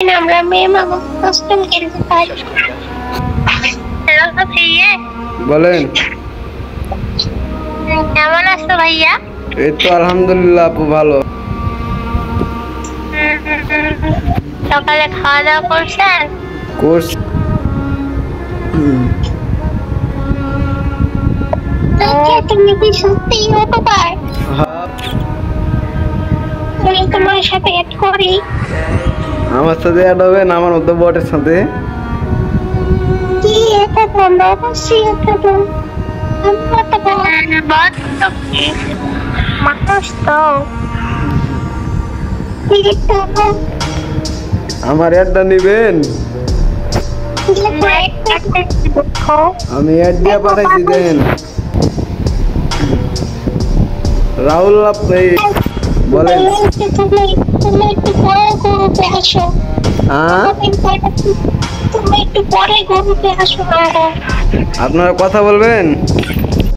আমরা মেয়ে মামা কস্টিউম কিনতে পারি। হ্যালো ভাইয়া, বলেন। কেমন আছো ভাইয়া? এই তো আলহামদুলিল্লাহ আপু ভালো। সকালে খাওয়া দাওয়া করছেন? কোর্স তুমি কি সত্যি হতবাক? আমি তোমার সাথে এড করি। আমার সাথে অ্যাড হবেন আমার মতো বটের সাথে? কি এটা বন্ধ? অবশ্যই এটা বন্ধ। আমার তো বন্ধ কি মানুষ তো আমার অ্যাডটা নিবেন? আমি অ্যাড দিয়ে পাঠাইছি দেন। রাহুল আপনি বলেন। তুমি একটু পরে গ্রুপে আসো। তুমি একটু পরে গ্রুপে আসো। আপনারা কথা বলবেন।